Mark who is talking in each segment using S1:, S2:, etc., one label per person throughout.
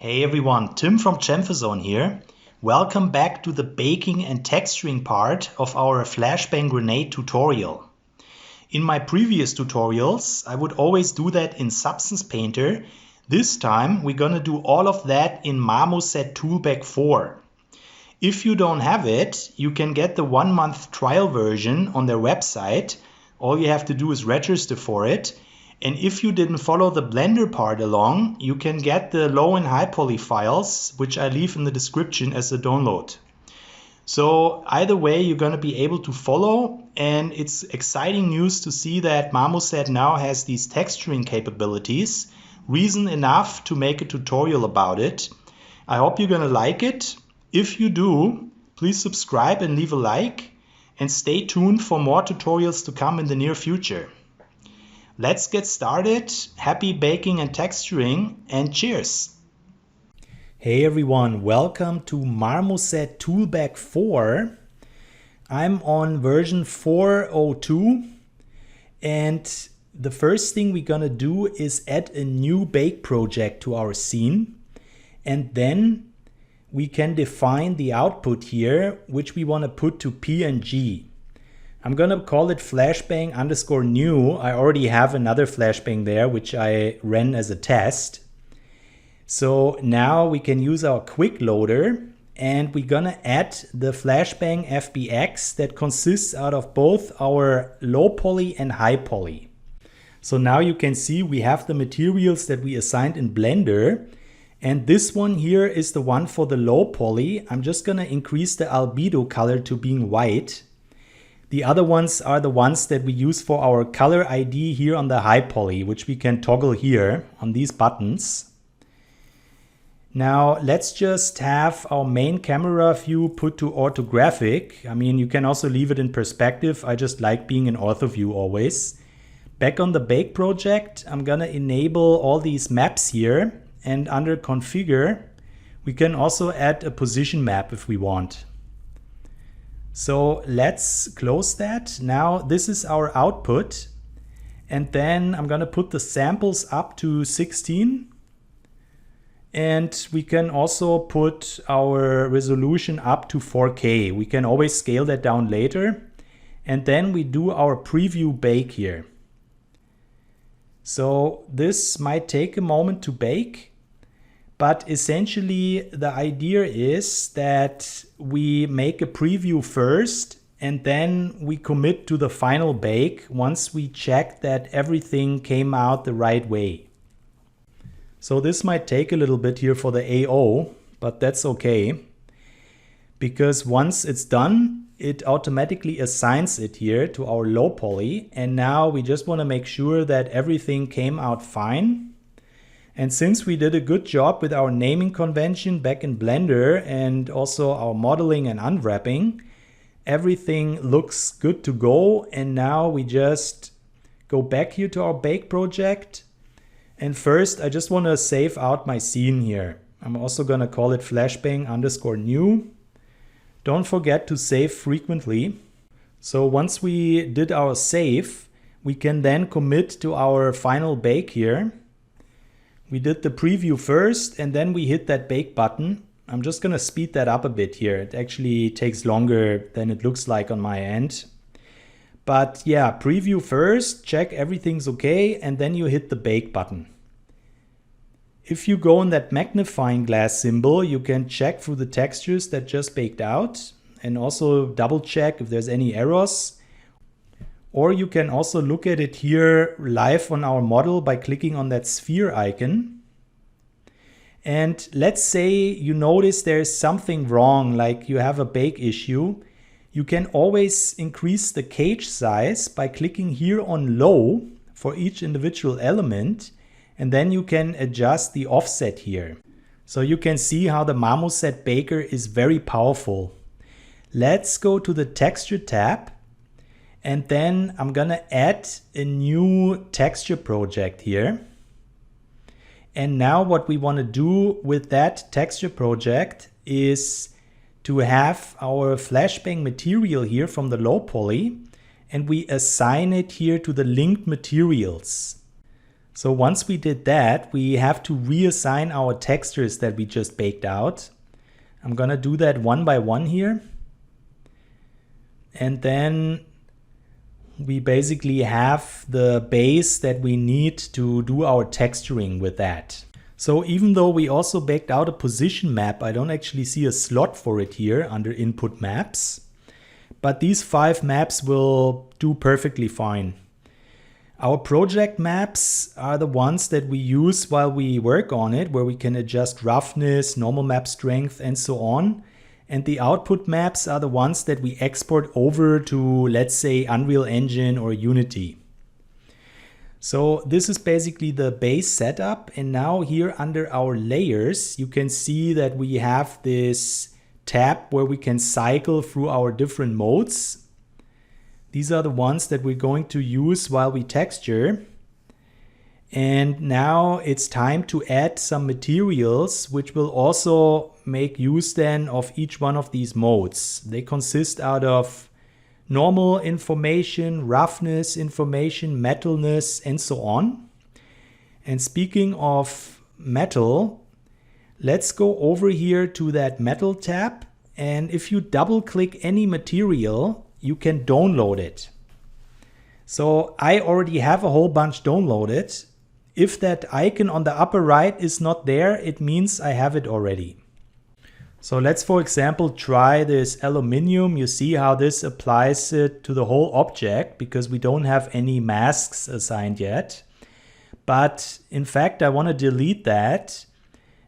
S1: Hey everyone, Tim from Chamferzone here. Welcome back to the baking and texturing part of our Flashbang grenade tutorial. In my previous tutorials, I would always do that in Substance Painter. This time we're gonna do all of that in Marmoset Toolbag 4. If you don't have it, you can get the 1-month trial version on their website. All you have to do is register for it. And if you didn't follow the Blender part along, you can get the low and high poly files, which I leave in the description as a download. So either way, you're going to be able to follow, and it's exciting news to see that Marmoset now has these texturing capabilities. Reason enough to make a tutorial about it. I hope you're going to like it. If you do, please subscribe and leave a like, and stay tuned for more tutorials to come in the near future. Let's get started. Happy baking and texturing, and cheers! Hey everyone, welcome to Marmoset Toolbag 4. I'm on version 4.02, and the first thing we're gonna do is add a new bake project to our scene, and then we can define the output here, which we want to put to PNG. I'm gonna call it Flashbang _new. I already have another Flashbang there, which I ran as a test. So now we can use our quick loader, and we're gonna add the Flashbang FBX that consists out of both our low poly and high poly. So now you can see we have the materials that we assigned in Blender, and this one here is the one for the low poly. I'm just gonna increase the albedo color to being white. The other ones are the ones that we use for our color ID here on the high poly, which we can toggle here on these buttons. Now let's just have our main camera view put to orthographic. I mean, you can also leave it in perspective. I just like being in ortho view always. Back on the bake project, I'm gonna enable all these maps here, and under configure, we can also add a position map if we want. So let's close that. Now this is our output, and then I'm gonna put the samples up to 16, and we can also put our resolution up to 4K. We can always scale that down later, and then we do our preview bake here. So this might take a moment to bake, but essentially the idea is that we make a preview first, and then we commit to the final bake once we check that everything came out the right way. So this might take a little bit here for the AO, but that's okay, because once it's done, it automatically assigns it here to our low poly, and now we just want to make sure that everything came out fine. And since we did a good job with our naming convention back in Blender and also our modeling and unwrapping, everything looks good to go. And now we just go back here to our bake project. And first, I just want to save out my scene here. I'm also going to call it Flashbang _new. Don't forget to save frequently. So once we did our save, we can then commit to our final bake here. We did the preview first, and then we hit that bake button. I'm just gonna speed that up a bit here. It actually takes longer than it looks like on my end. But yeah, preview first, check everything's okay, and then you hit the bake button. If you go on that magnifying glass symbol, you can check through the textures that just baked out, and also double check if there's any errors. Or you can also look at it here live on our model by clicking on that sphere icon. And let's say you notice there's something wrong, like you have a bake issue. You can always increase the cage size by clicking here on low for each individual element, and then you can adjust the offset here. So you can see how the Marmoset Baker is very powerful. Let's go to the texture tab. And then I'm gonna add a new texture project here. And now what we want to do with that texture project is to have our Flashbang material here from the low poly, and we assign it here to the linked materials. So once we did that, we have to reassign our textures that we just baked out. I'm gonna do that one by one here. And then we basically have the base that we need to do our texturing with that. So even though we also baked out a position map, I don't actually see a slot for it here under input maps. But these 5 maps will do perfectly fine. Our project maps are the ones that we use while we work on it, where we can adjust roughness, normal map strength, and so on. And the output maps are the ones that we export over to, let's say, Unreal Engine or Unity. So this is basically the base setup. And now here under our layers, you can see that we have this tab where we can cycle through our different modes. These are the ones that we're going to use while we texture. And now it's time to add some materials which will also make use then of each one of these modes. They consist out of normal information, roughness information, metalness, and so on. And speaking of metal, let's go over here to that metal tab. And if you double click any material, you can download it. So I already have a whole bunch downloaded. If that icon on the upper right is not there, it means I have it already. So let's, for example, try this aluminum. You see how this applies it to the whole object because we don't have any masks assigned yet. But in fact, I want to delete that.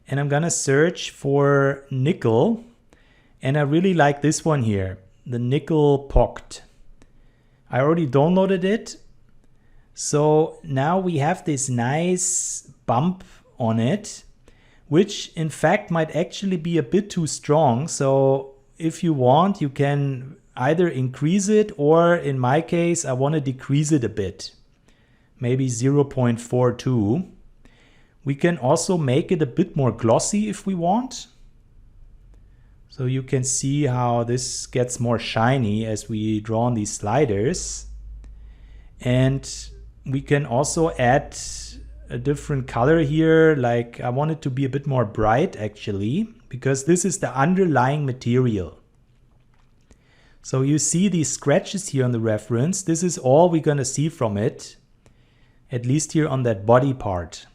S1: And I'm going to search for nickel. And I really like this one here, the nickel poct. I already downloaded it. So now we have this nice bump on it, which in fact might actually be a bit too strong. So if you want, you can either increase it, or in my case, I want to decrease it a bit, maybe 0.42. We can also make it a bit more glossy if we want. So you can see how this gets more shiny as we draw on these sliders. And we can also add a different color here. Like I want it to be a bit more bright actually, because this is the underlying material. So you see these scratches here on the reference. This is all we're gonna see from it, at least here on that body part.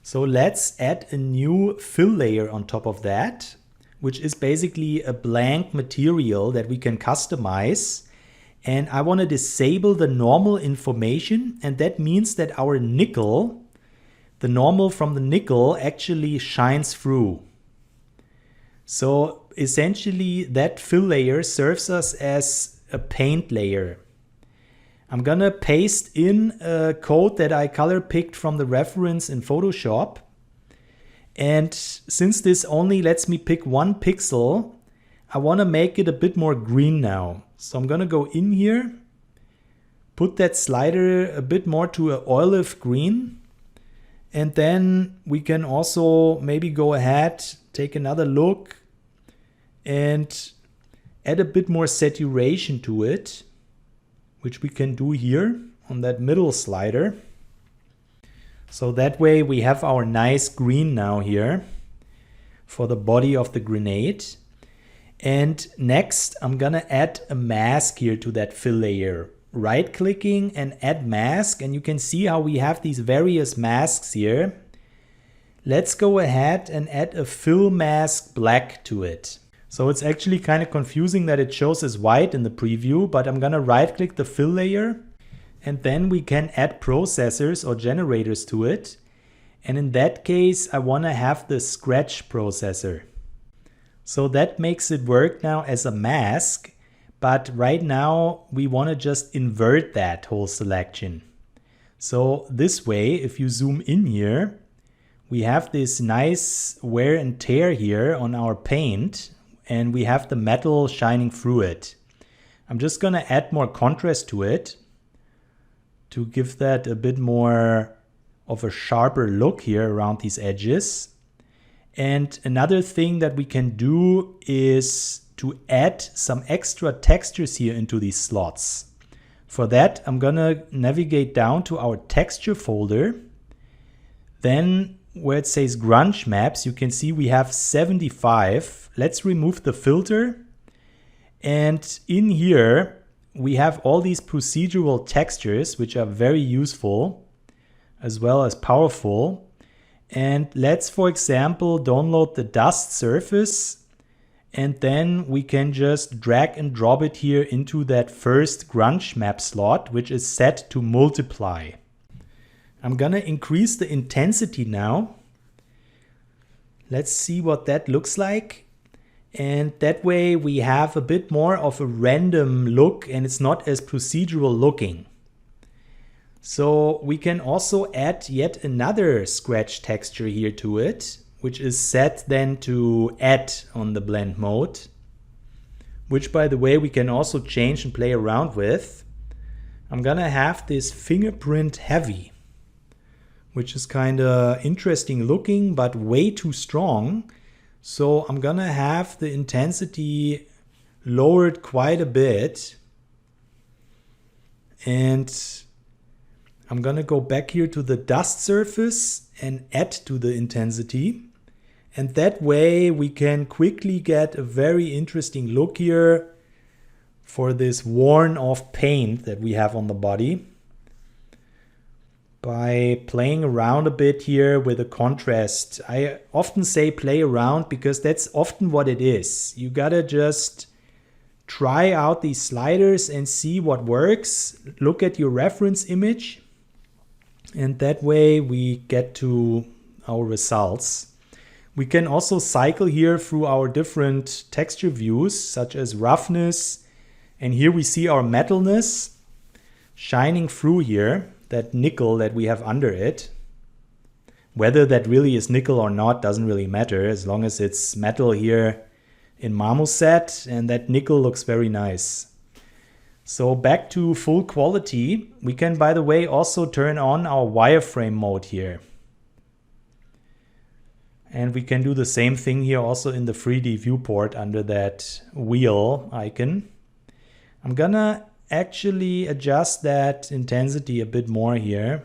S1: So let's add a new fill layer on top of that, which is basically a blank material that we can customize. And I want to disable the normal information, and that means that our nickel, the normal from the nickel, actually shines through. So essentially that fill layer serves us as a paint layer. I'm gonna paste in a code that I color picked from the reference in Photoshop. And since this only lets me pick one pixel, I want to make it a bit more green now. So I'm going to go in here, put that slider a bit more to an olive green. And then we can also maybe go ahead, take another look and add a bit more saturation to it, which we can do here on that middle slider. So that way we have our nice green now here for the body of the grenade. And next I'm gonna add a mask here to that fill layer. Right clicking and add mask, and you can see how we have these various masks here. Let's go ahead and add a fill mask black to it. So it's actually kind of confusing that it shows as white in the preview, but I'm gonna right click the fill layer. And then we can add processors or generators to it. And in that case, I want to have the scratch processor. So that makes it work now as a mask. But right now, we want to just invert that whole selection. So this way, if you zoom in here, we have this nice wear and tear here on our paint. And we have the metal shining through it. I'm just going to add more contrast to it, to give that a bit more of a sharper look here around these edges. And another thing that we can do is to add some extra textures here into these slots. For that, I'm gonna navigate down to our texture folder. Then where it says grunge maps, you can see we have 75. Let's remove the filter. And in here, we have all these procedural textures, which are very useful as well as powerful. And let's, for example, download the dust surface. And then we can just drag and drop it here into that first grunge map slot, which is set to multiply. I'm gonna increase the intensity now. Let's see what that looks like. And that way we have a bit more of a random look and it's not as procedural looking. So we can also add yet another scratch texture here to it, which is set then to add on the blend mode, which by the way we can also change and play around with. I'm gonna have this fingerprint heavy, which is kind of interesting looking but way too strong. So I'm gonna have the intensity lowered quite a bit. And I'm gonna go back here to the dust surface and add to the intensity. And that way we can quickly get a very interesting look here for this worn off paint that we have on the body, by playing around a bit here with the contrast. I often say play around because that's often what it is. You gotta just try out these sliders and see what works. Look at your reference image. And that way we get to our results. We can also cycle here through our different texture views, such as roughness. And here we see our metalness shining through here, that nickel that we have under it. Whether that really is nickel or not doesn't really matter, as long as it's metal here in Marmoset, and that nickel looks very nice. So back to full quality. We can, by the way, also turn on our wireframe mode here. And we can do the same thing here also in the 3D viewport under that wheel icon. I'm gonna actually adjust that intensity a bit more here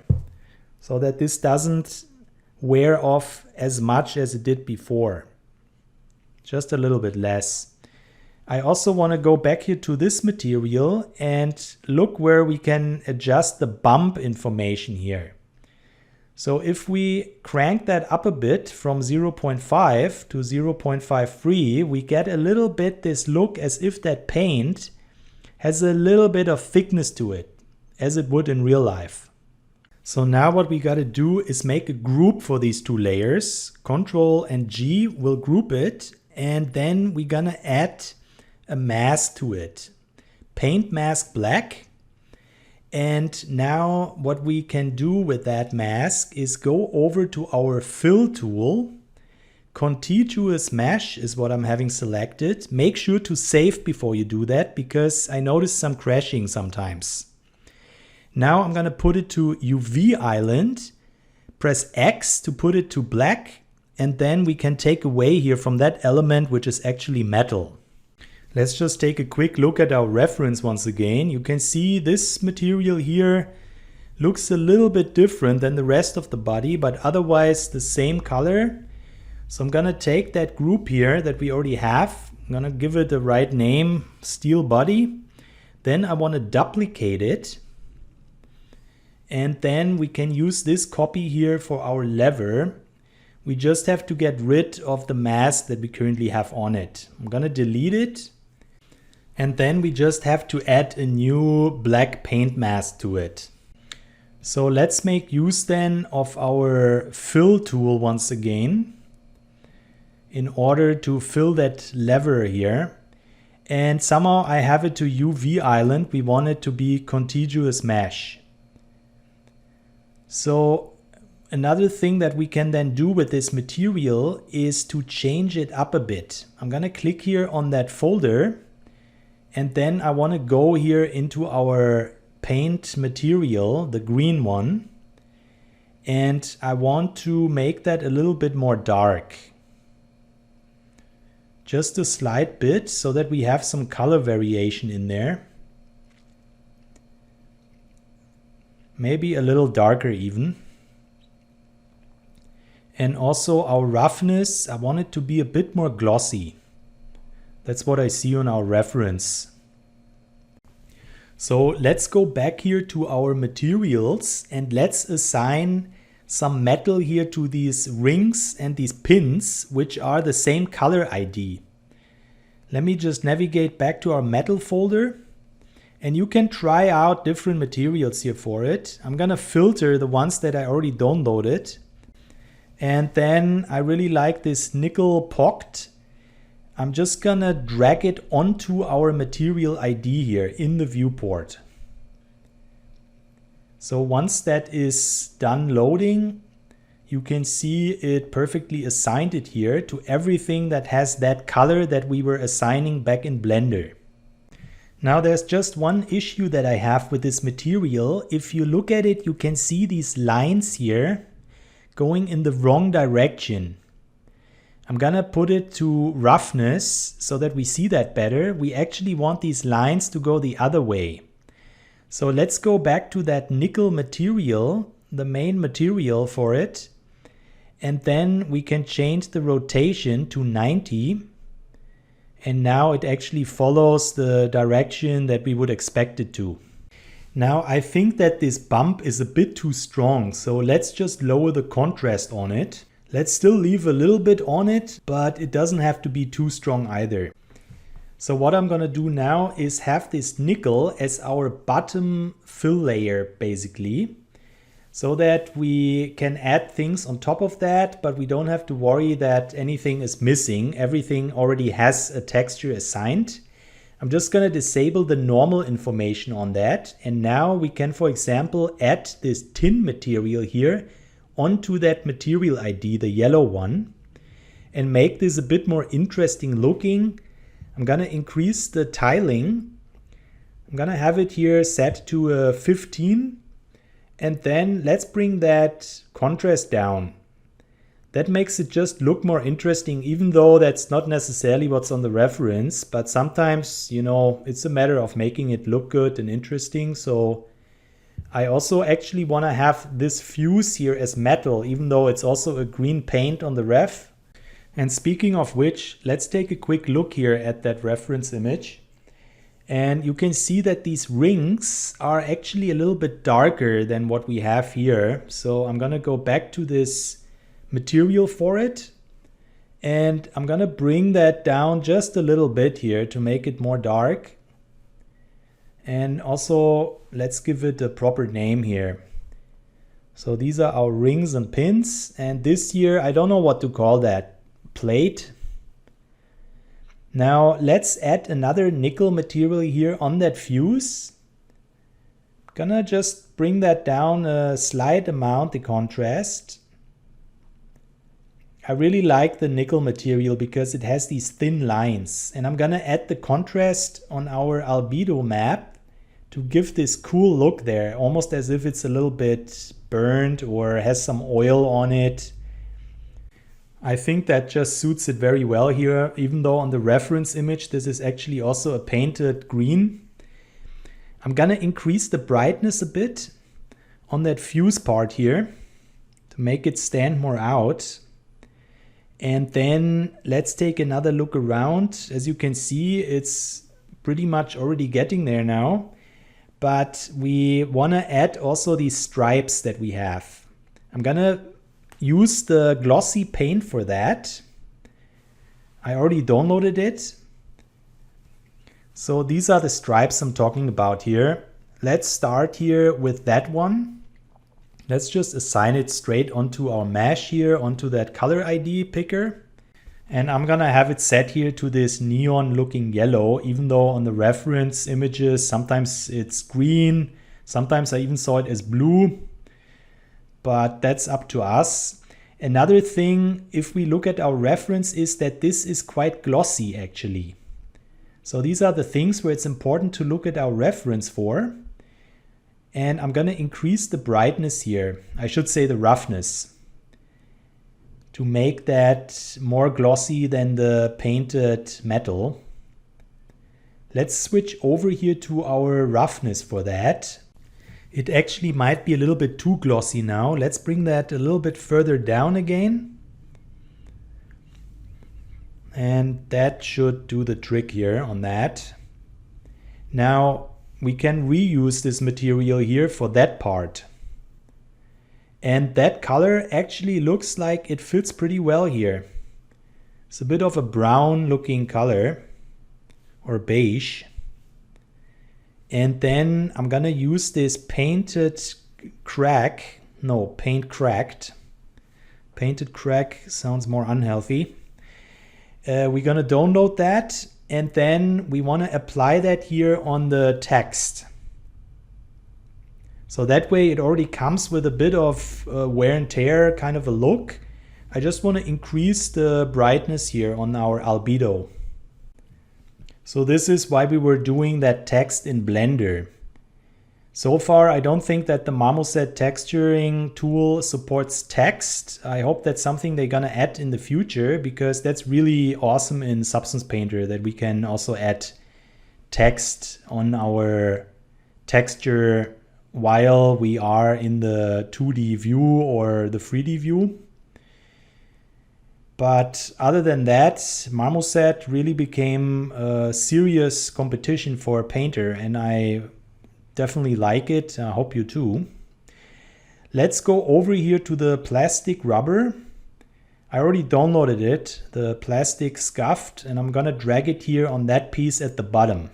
S1: so that this doesn't wear off as much as it did before. Just a little bit less. I also want to go back here to this material and look where we can adjust the bump information here. So if we crank that up a bit from 0.5 to 0.53, we get a little bit this look as if that paint has a little bit of thickness to it, as it would in real life. So now what we gotta do is make a group for these two layers. Ctrl and G will group it, and then we're gonna add a mask to it. Paint mask black. And now what we can do with that mask is go over to our fill tool. Contiguous mesh is what I'm having selected. Make sure to save before you do that, because I notice some crashing sometimes. Now I'm gonna put it to UV island, press X to put it to black, and then we can take away here from that element, which is actually metal. Let's just take a quick look at our reference once again. You can see this material here looks a little bit different than the rest of the body, but otherwise the same color. So I'm gonna take that group here that we already have. I'm gonna give it the right name, steel body. Then I wanna duplicate it. And then we can use this copy here for our lever. We just have to get rid of the mask that we currently have on it. I'm gonna delete it. And then we just have to add a new black paint mask to it. So let's make use then of our fill tool once again, in order to fill that lever here. And somehow I have it to UV island. We want it to be contiguous mesh. So another thing that we can then do with this material is to change it up a bit. I'm gonna click here on that folder, and then I want to go here into our paint material, the green one, and I want to make that a little bit more dark. Just a slight bit so that we have some color variation in there. maybe a little darker even. And also our roughness, I want it to be a bit more glossy. That's what I see on our reference. So let's go back here to our materials and let's assign some metal here to these rings and these pins, which are the same color ID. Let me just navigate back to our metal folder, and you can try out different materials here for it. I'm gonna filter the ones that I already downloaded. And then I really like this nickel poct. I'm just gonna drag it onto our material ID here in the viewport. So once that is done loading, you can see it perfectly assigned it here to everything that has that color that we were assigning back in Blender. Now there's just one issue that I have with this material. If you look at it, you can see these lines here going in the wrong direction. I'm gonna put it to roughness so that we see that better. We actually want these lines to go the other way. So let's go back to that nickel material, the main material for it. And then we can change the rotation to 90. And now it actually follows the direction that we would expect it to. Now I think that this bump is a bit too strong, so let's just lower the contrast on it. Let's still leave a little bit on it, but it doesn't have to be too strong either. So what I'm gonna do now is have this nickel as our bottom fill layer basically, so that we can add things on top of that, but we don't have to worry that anything is missing. Everything already has a texture assigned. I'm just gonna disable the normal information on that, and now we can, for example, add this tin material here onto that material ID, the yellow one, and make this a bit more interesting looking. I'm gonna increase the tiling. I'm gonna have it here set to 15, and then let's bring that contrast down. That makes it just look more interesting, even though that's not necessarily what's on the reference, but sometimes, you know, it's a matter of making it look good and interesting. So I also actually want to have this fuse here as metal, even though it's also a green paint on the ref. And speaking of which, let's take a quick look here at that reference image. And you can see that these rings are actually a little bit darker than what we have here. So I'm gonna go back to this material for it, and I'm gonna bring that down just a little bit here to make it more dark. And also let's give it a proper name here. So these are our rings and pins, and this here, I don't know what to call that, plate. Now let's add another nickel material here on that fuse. Gonna just bring that down a slight amount, the contrast. I really like the nickel material because it has these thin lines, and I'm gonna add the contrast on our albedo map to give this cool look there, almost as if it's a little bit burnt or has some oil on it. I think that just suits it very well here, even though on the reference image this is actually also a painted green. I'm gonna increase the brightness a bit on that fuse part here to make it stand more out. And then let's take another look around. As you can see, it's pretty much already getting there now. But we want to add also these stripes that we have. I'm going to use the glossy paint for that. I already downloaded it. So these are the stripes I'm talking about here. Let's start here with that one. Let's just assign it straight onto our mesh here, onto that color ID picker. And I'm gonna have it set here to this neon looking yellow, even though on the reference images, sometimes it's green, sometimes I even saw it as blue, but that's up to us. Another thing, if we look at our reference, is that this is quite glossy actually. So these are the things where it's important to look at our reference for. And I'm gonna increase the brightness here. I should say the roughness, to make that more glossy than the painted metal. Let's switch over here to our roughness for that. It actually might be a little bit too glossy now. Let's bring that a little bit further down again. And that should do the trick here on that. Now we can reuse this material here for that part. And that color actually looks like it fits pretty well here. It's a bit of a brown looking color, or beige. And then I'm gonna use this painted crack. No, paint cracked. Painted crack sounds more unhealthy. We're gonna download that, and then we wanna apply that here on the text. So that way it already comes with a bit of wear and tear kind of a look. I just want to increase the brightness here on our albedo. So this is why we were doing that text in Blender. So far, I don't think that the Marmoset texturing tool supports text. I hope that's something they're gonna add in the future, because that's really awesome in Substance Painter, that we can also add text on our texture while we are in the 2D view or the 3D view. But other than that, Marmoset really became a serious competition for Painter, and I definitely like it. I hope you too. Let's go over here to the plastic rubber. I already downloaded it, the plastic scuffed, and I'm gonna drag it here on that piece at the bottom.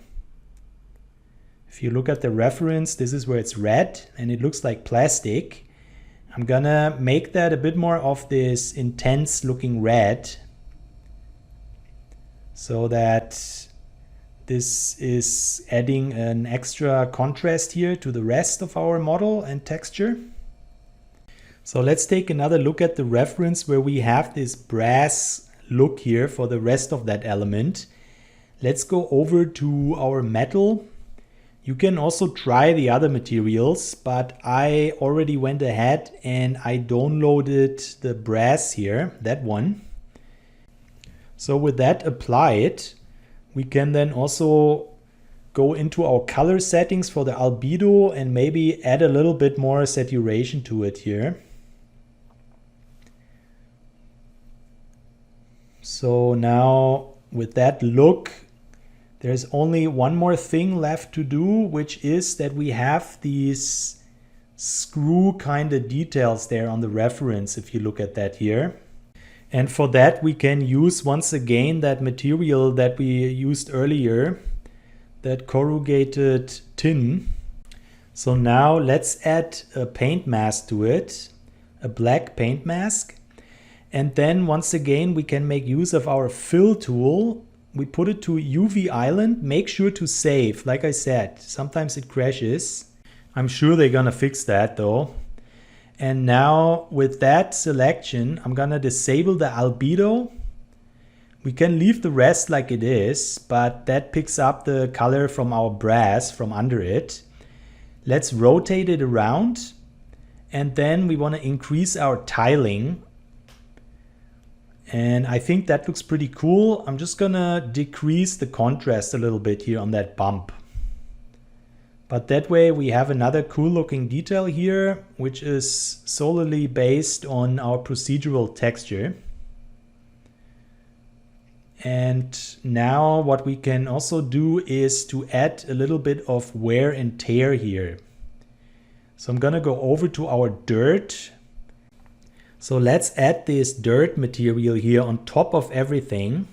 S1: If you look at the reference, this is where it's red and it looks like plastic. I'm gonna make that a bit more of this intense looking red, so that this is adding an extra contrast here to the rest of our model and texture. So let's take another look at the reference where we have this brass look here for the rest of that element. Let's go over to our metal. You can also try the other materials, but I already went ahead and I downloaded the brass here, that one. So with that applied, we can then also go into our color settings for the albedo and maybe add a little bit more saturation to it here. So now with that look, there's only one more thing left to do, which is that we have these screw kind of details there on the reference, if you look at that here. And for that we can use once again that material that we used earlier, that corrugated tin. So now let's add a paint mask to it, a black paint mask. And then once again we can make use of our fill tool. We put it to UV island. Make sure to save. Like I said, sometimes it crashes. I'm sure they're gonna fix that though. And now with that selection, I'm gonna disable the albedo. We can leave the rest like it is, but that picks up the color from our brass from under it. Let's rotate it around. And then we wanna increase our tiling. And I think that looks pretty cool. I'm just gonna decrease the contrast a little bit here on that bump. But that way we have another cool looking detail here, which is solely based on our procedural texture. And now what we can also do is to add a little bit of wear and tear here. So I'm gonna go over to our dirt. So let's add this dirt material here on top of everything.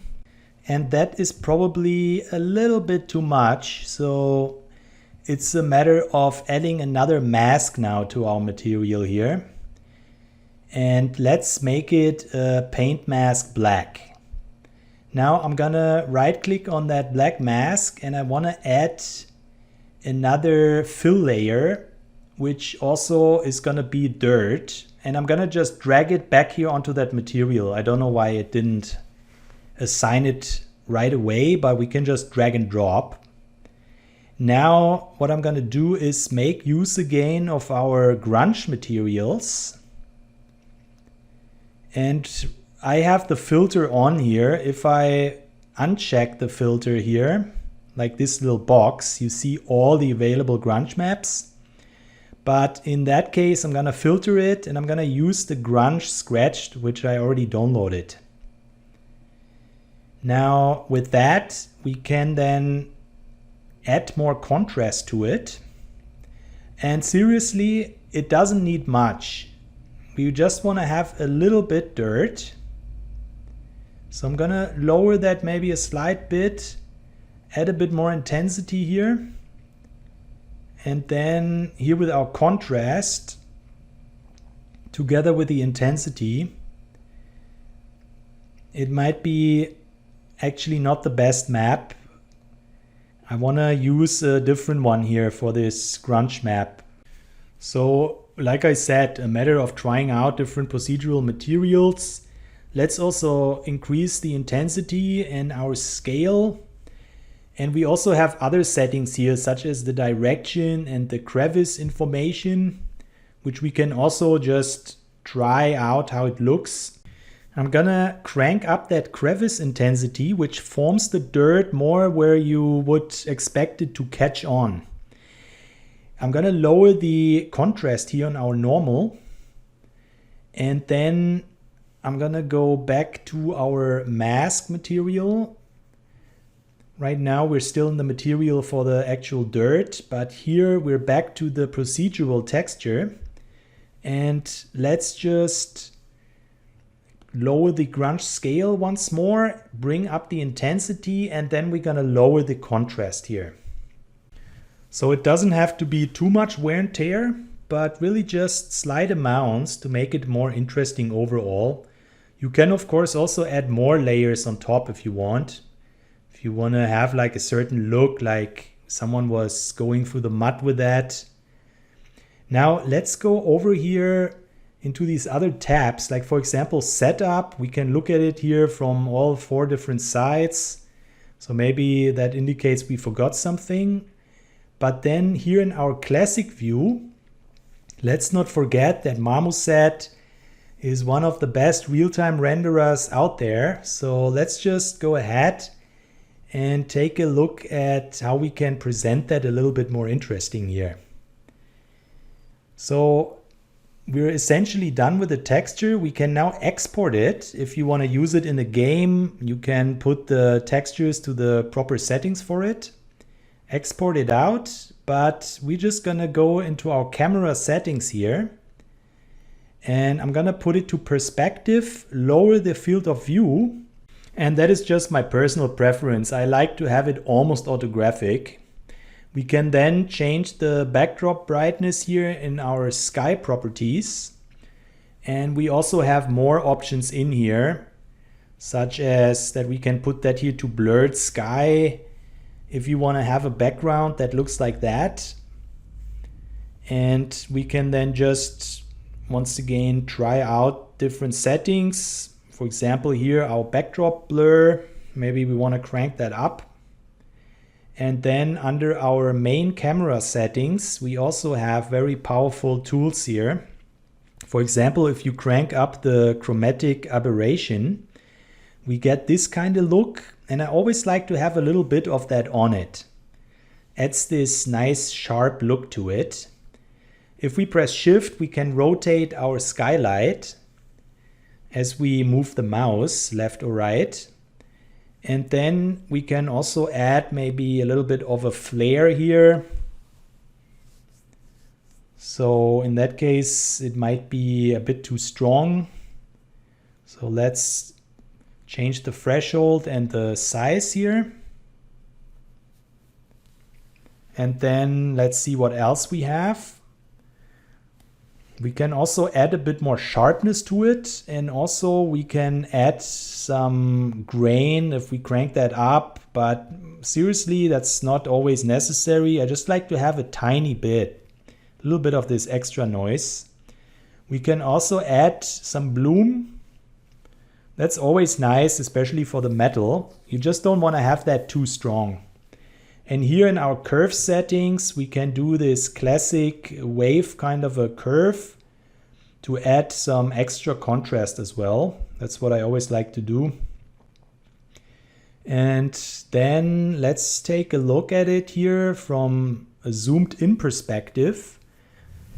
S1: And that is probably a little bit too much. So it's a matter of adding another mask now to our material here. And let's make it a paint mask black. Now I'm gonna right click on that black mask and I wanna add another fill layer, which also is gonna be dirt. And I'm gonna just drag it back here onto that material. I don't know why it didn't assign it right away, but we can just drag and drop. Now what I'm gonna do is make use again of our grunge materials. And I have the filter on here. If I uncheck the filter here, like this little box, you see all the available grunge maps. But in that case, I'm gonna filter it and I'm gonna use the grunge scratched, which I already downloaded. Now with that, we can then add more contrast to it. And seriously, it doesn't need much. We just want to have a little bit dirt. So I'm gonna lower that maybe a slight bit, add a bit more intensity here. And then here with our contrast, together with the intensity, it might be actually not the best map. I want to use a different one here for this grunge map. So, like I said, a matter of trying out different procedural materials. Let's also increase the intensity and our scale. And we also have other settings here, such as the direction and the crevice information, which we can also just try out how it looks. I'm gonna crank up that crevice intensity, which forms the dirt more where you would expect it to catch on. I'm gonna lower the contrast here on our normal. And then I'm gonna go back to our mask material. Right now we're still in the material for the actual dirt, but here we're back to the procedural texture. And let's just lower the grunge scale once more, bring up the intensity, and then we're gonna lower the contrast here. So it doesn't have to be too much wear and tear, but really just slight amounts to make it more interesting overall. You can of course also add more layers on top if you want. If you want to have like a certain look, like someone was going through the mud with that. Now let's go over here into these other tabs, like for example setup. We can look at it here from all 4 different sides. So maybe that indicates we forgot something. But then here in our classic view, let's not forget that Marmoset is one of the best real-time renderers out there. So let's just go ahead and take a look at how we can present that a little bit more interesting here. So we're essentially done with the texture. We can now export it. If you want to use it in a game, you can put the textures to the proper settings for it, export it out, but we're just gonna go into our camera settings here. And I'm gonna put it to perspective, lower the field of view. And that is just my personal preference. I like to have it almost orthographic. We can then change the backdrop brightness here in our sky properties. And we also have more options in here, such as that we can put that here to blurred sky if you want to have a background that looks like that. And we can then just once again try out different settings. For example, here our backdrop blur, maybe we want to crank that up. And then under our main camera settings, we also have very powerful tools here. For example, if you crank up the chromatic aberration, we get this kind of look. And I always like to have a little bit of that on it. Adds this nice sharp look to it. If we press Shift, we can rotate our skylight as we move the mouse left or right. And then we can also add maybe a little bit of a flare here. So in that case, it might be a bit too strong. So let's change the threshold and the size here. And then let's see what else we have. We can also add a bit more sharpness to it, and also we can add some grain if we crank that up, but seriously, that's not always necessary. I just like to have a tiny bit, a little bit of this extra noise. We can also add some bloom. That's always nice, especially for the metal. You just don't want to have that too strong. And here in our curve settings, we can do this classic wave kind of a curve to add some extra contrast as well. That's what I always like to do. And then let's take a look at it here from a zoomed in perspective.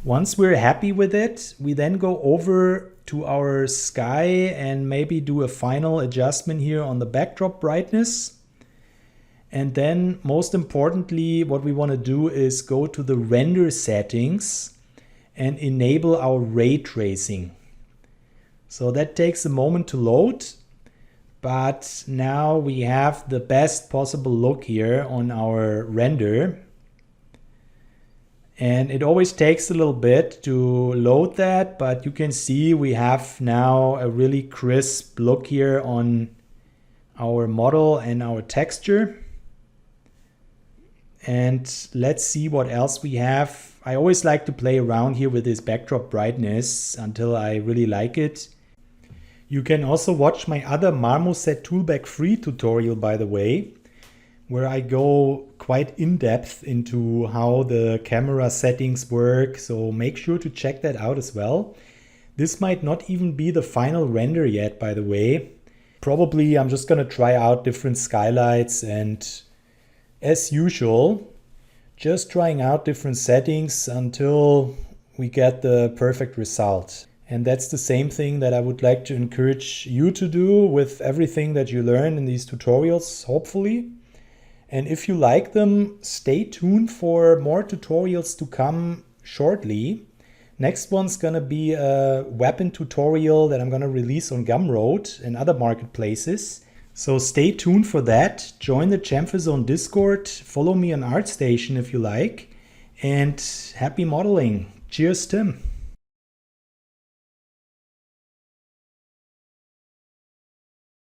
S1: Once we're happy with it, we then go over to our sky and maybe do a final adjustment here on the backdrop brightness. And then most importantly, what we want to do is go to the render settings and enable our ray tracing. So that takes a moment to load, but now we have the best possible look here on our render. And it always takes a little bit to load that, but you can see we have now a really crisp look here on our model and our texture. And let's see what else we have. I always like to play around here with this backdrop brightness until I really like it. You can also watch my other Marmoset Toolbag Free tutorial, by the way, where I go quite in depth into how the camera settings work. So make sure to check that out as well. This might not even be the final render yet, by the way. Probably I'm just gonna try out different skylights and, as usual, just trying out different settings until we get the perfect result. And that's the same thing that I would like to encourage you to do with everything that you learn in these tutorials, hopefully. And if you like them, stay tuned for more tutorials to come shortly. Next one's gonna be a weapon tutorial that I'm gonna release on Gumroad and other marketplaces. So stay tuned for that. Join the Chamfer Zone Discord. Follow me on ArtStation if you like. And happy modeling. Cheers, Tim.